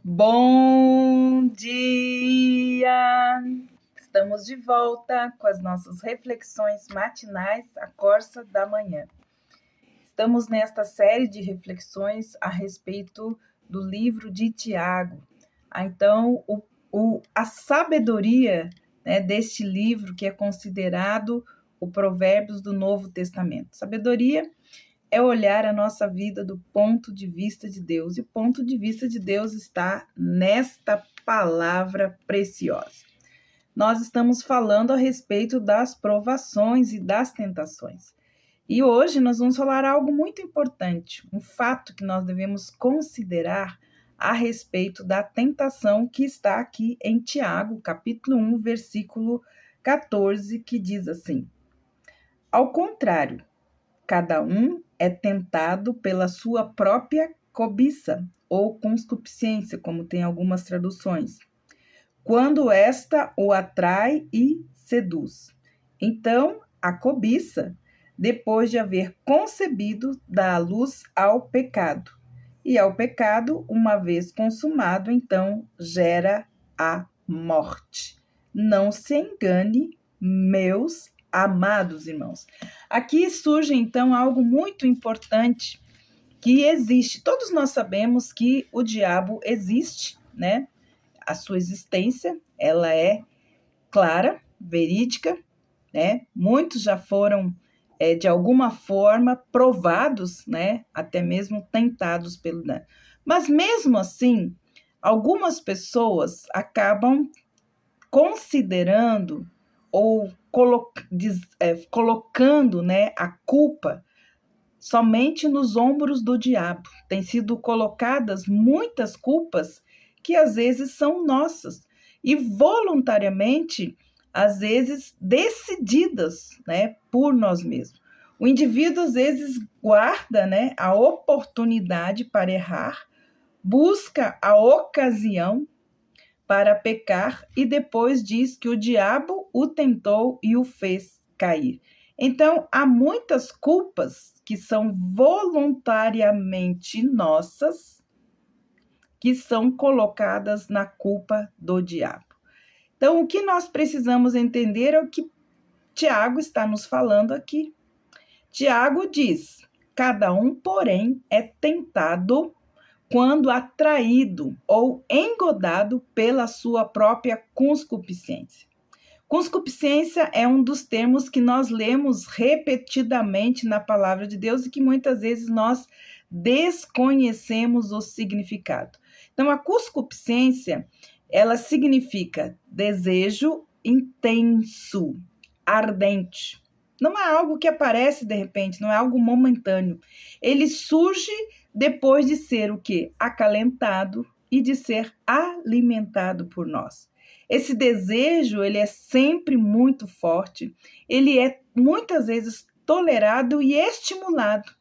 Bom dia! Estamos de volta com as nossas reflexões matinais, a Corsa da Manhã. Estamos nesta série de reflexões a respeito do livro de Tiago. Então, a sabedoria, deste livro que é considerado o Provérbios do Novo Testamento. Sabedoria é olhar a nossa vida do ponto de vista de Deus. E o ponto de vista de Deus está nesta palavra preciosa. Nós estamos falando a respeito das provações e das tentações. E hoje nós vamos falar algo muito importante, um fato que nós devemos considerar a respeito da tentação que está aqui em Tiago, capítulo 1, versículo 14, que diz assim: ao contrário, cada um é tentado pela sua própria cobiça ou concupiscência, como tem algumas traduções, quando esta o atrai e seduz. Então, a cobiça, depois de haver concebido, dá a luz ao pecado. E ao pecado, uma vez consumado, então, gera a morte. Não se engane, meus amados irmãos. Aqui surge, então, algo muito importante que existe. Todos nós sabemos que o diabo existe, né? A sua existência, ela é clara, verídica, né? Muitos já foram, de alguma forma, provados, né? Até mesmo tentados pelo... Mas, mesmo assim, algumas pessoas acabam considerando ou colocando, né, a culpa somente nos ombros do diabo. Tem sido colocadas muitas culpas que às vezes são nossas e voluntariamente, às vezes decididas, né, por nós mesmos. O indivíduo às vezes guarda, né, a oportunidade para errar, busca a ocasião para pecar e depois diz que o diabo o tentou e o fez cair. Então, há muitas culpas que são voluntariamente nossas, que são colocadas na culpa do diabo. Então, o que nós precisamos entender é o que Tiago está nos falando aqui. Tiago diz: cada um, porém, é tentado quando atraído ou engodado pela sua própria concupiscência. Concupiscência é um dos termos que nós lemos repetidamente na palavra de Deus e que muitas vezes nós desconhecemos o significado. Então, a concupiscência, ela significa desejo intenso, ardente. Não é algo que aparece de repente, não é algo momentâneo. Ele surge depois de ser o quê? Acalentado e de ser alimentado por nós. Esse desejo, ele é sempre muito forte, ele é muitas vezes tolerado e estimulado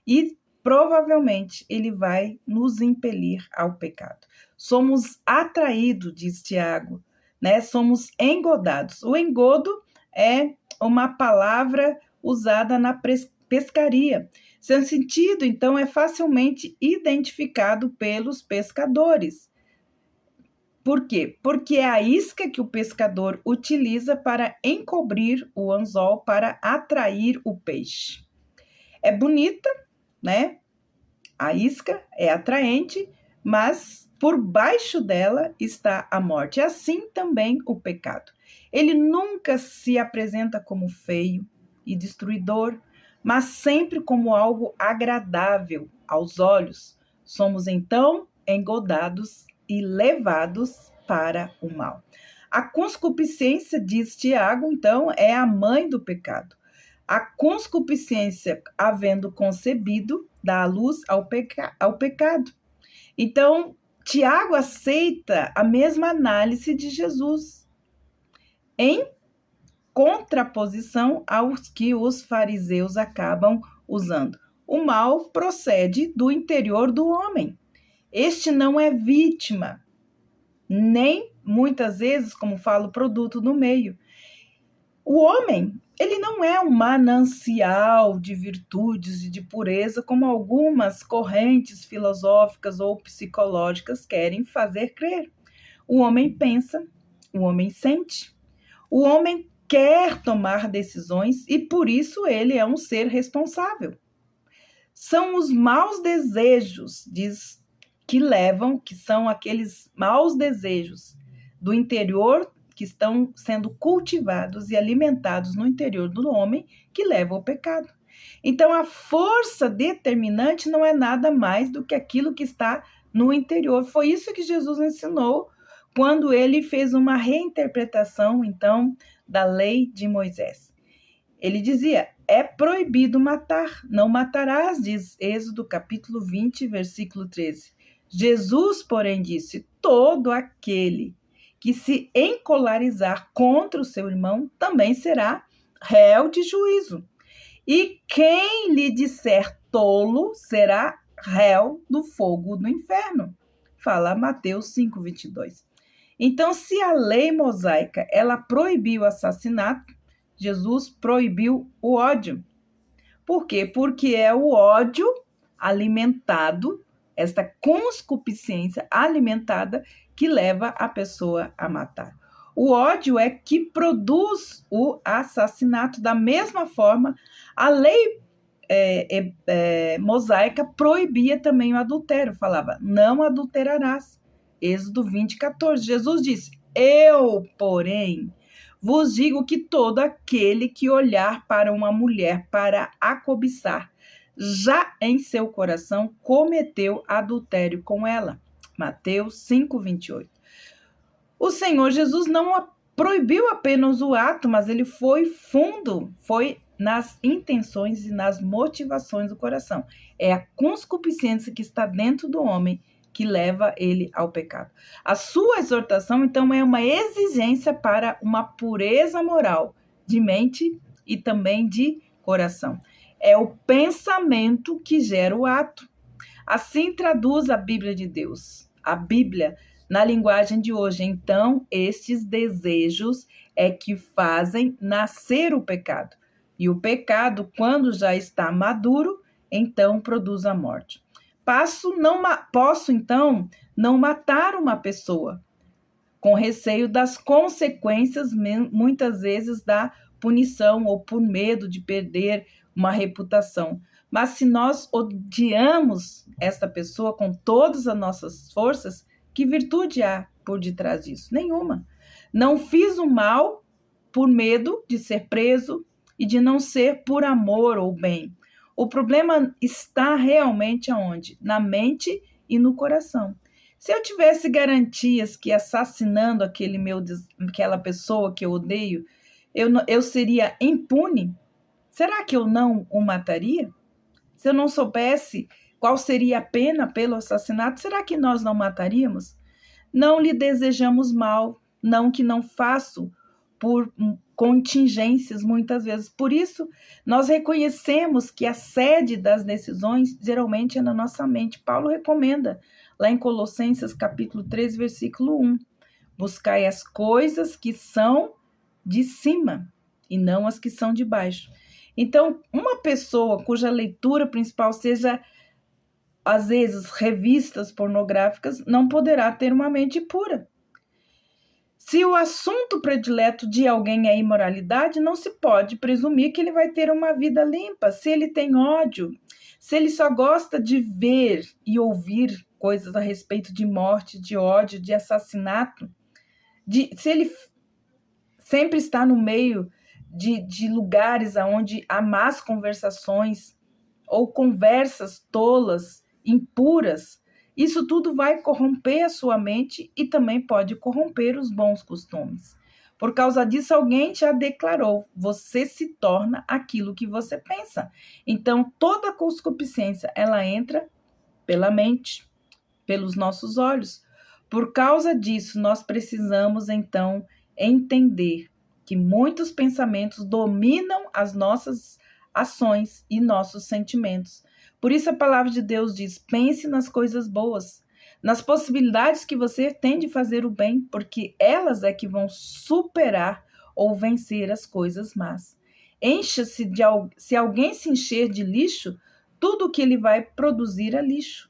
e provavelmente ele vai nos impelir ao pecado. Somos atraídos, diz Tiago, né? Somos engodados. O engodo é uma palavra usada na pescaria. Seu sentido, então, é facilmente identificado pelos pescadores. Por quê? Porque é a isca que o pescador utiliza para encobrir o anzol, para atrair o peixe. É bonita, né? A isca é atraente, mas por baixo dela está a morte. Assim também o pecado. Ele nunca se apresenta como feio e destruidor, mas sempre como algo agradável aos olhos. Somos então engodados e levados para o mal. A concupiscência, diz Tiago, então, é a mãe do pecado. A concupiscência, havendo concebido, dá a luz ao pecado. Então, Tiago aceita a mesma análise de Jesus, em contraposição aos que os fariseus acabam usando. O mal procede do interior do homem. Este não é vítima, nem muitas vezes, como falo, produto do meio. O homem, ele não é um manancial de virtudes e de pureza como algumas correntes filosóficas ou psicológicas querem fazer crer. O homem pensa, o homem sente, o homem quer tomar decisões e por isso ele é um ser responsável. São os maus desejos, que são aqueles maus desejos do interior que estão sendo cultivados e alimentados no interior do homem que levam ao pecado. Então, a força determinante não é nada mais do que aquilo que está no interior. Foi isso que Jesus ensinou quando ele fez uma reinterpretação, então, da lei de Moisés. Ele dizia, é proibido matar, não matarás, diz Êxodo capítulo 20, versículo 13. Jesus, porém, disse, todo aquele que se encolarizar contra o seu irmão também será réu de juízo. E quem lhe disser tolo será réu do fogo do inferno. Fala Mateus 5, 22. Então, se a lei mosaica ela proibiu o assassinato, Jesus proibiu o ódio. Por quê? Porque é o ódio alimentado, esta concupiscência alimentada que leva a pessoa a matar. O ódio é que produz o assassinato. Da mesma forma, a lei mosaica proibia também o adultério. Falava, não adulterarás. Êxodo 20, 14. Jesus disse, eu, porém, vos digo que todo aquele que olhar para uma mulher para a cobiçar, já em seu coração cometeu adultério com ela. Mateus 5, 28. O Senhor Jesus não proibiu apenas o ato, mas ele foi fundo, foi nas intenções e nas motivações do coração. É a concupiscência que está dentro do homem que leva ele ao pecado. A sua exortação, então, é uma exigência para uma pureza moral de mente e também de coração. É o pensamento que gera o ato. Assim traduz a Bíblia de Deus. A Bíblia, na linguagem de hoje, então, estes desejos é que fazem nascer o pecado. E o pecado, quando já está maduro, então produz a morte. Posso, então, não matar uma pessoa, com receio das consequências, muitas vezes, da punição ou por medo de perder uma reputação. Mas se nós odiamos essa pessoa com todas as nossas forças, que virtude há por detrás disso? Nenhuma. Não fiz o mal por medo de ser preso e de não ser por amor ou bem. O problema está realmente aonde? Na mente e no coração. Se eu tivesse garantias que assassinando aquela pessoa que eu odeio, eu seria impune, será que eu não o mataria? Se eu não soubesse qual seria a pena pelo assassinato, será que nós não mataríamos? Não lhe desejamos mal, não que não faço por contingências muitas vezes. Por isso, nós reconhecemos que a sede das decisões geralmente é na nossa mente. Paulo recomenda, lá em Colossenses capítulo 3, versículo 1, buscai as coisas que são de cima e não as que são de baixo. Então, uma pessoa cuja leitura principal seja, às vezes, revistas pornográficas, não poderá ter uma mente pura. Se o assunto predileto de alguém é imoralidade, não se pode presumir que ele vai ter uma vida limpa. Se ele tem ódio, se ele só gosta de ver e ouvir coisas a respeito de morte, de ódio, de assassinato, se ele sempre está no meio de lugares onde há más conversações ou conversas tolas, impuras, isso tudo vai corromper a sua mente e também pode corromper os bons costumes. Por causa disso, alguém já declarou, você se torna aquilo que você pensa. Então, toda concupiscência, ela entra pela mente, pelos nossos olhos. Por causa disso, nós precisamos, então, entender que muitos pensamentos dominam as nossas ações e nossos sentimentos. Por isso a palavra de Deus diz, pense nas coisas boas, nas possibilidades que você tem de fazer o bem, porque elas é que vão superar ou vencer as coisas más. Encha-se se alguém se encher de lixo, tudo o que ele vai produzir é lixo.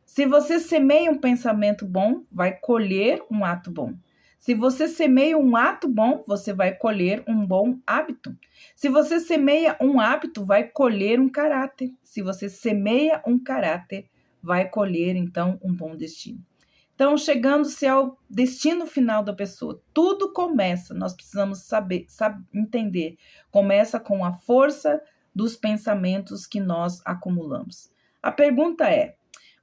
Se você semeia um pensamento bom, vai colher um ato bom. Se você semeia um ato bom, você vai colher um bom hábito. Se você semeia um hábito, vai colher um caráter. Se você semeia um caráter, vai colher, então, um bom destino. Então, chegando-se ao destino final da pessoa, tudo começa, nós precisamos saber entender, começa com a força dos pensamentos que nós acumulamos. A pergunta é: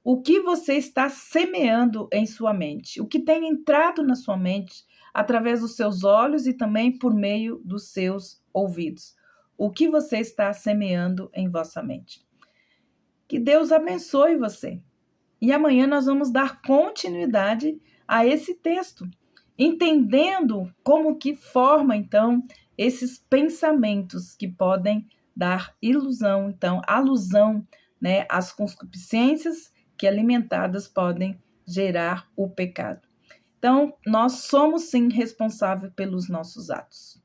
o que você está semeando em sua mente? O que tem entrado na sua mente através dos seus olhos e também por meio dos seus ouvidos? O que você está semeando em vossa mente? Que Deus abençoe você. E amanhã nós vamos dar continuidade a esse texto, entendendo como que forma, então, esses pensamentos que podem dar ilusão, então, alusão, né, às concupiscências que alimentadas podem gerar o pecado. Então, nós somos sim responsáveis pelos nossos atos.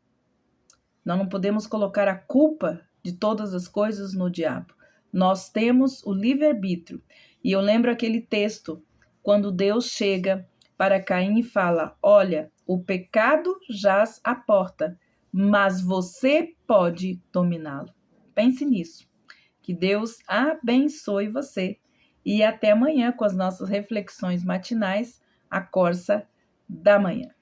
Nós não podemos colocar a culpa de todas as coisas no diabo. Nós temos o livre-arbítrio. E eu lembro aquele texto, quando Deus chega para Caim e fala: olha, o pecado jaz à porta, mas você pode dominá-lo. Pense nisso. Que Deus abençoe você. E até amanhã com as nossas reflexões matinais, a Corsa da Manhã.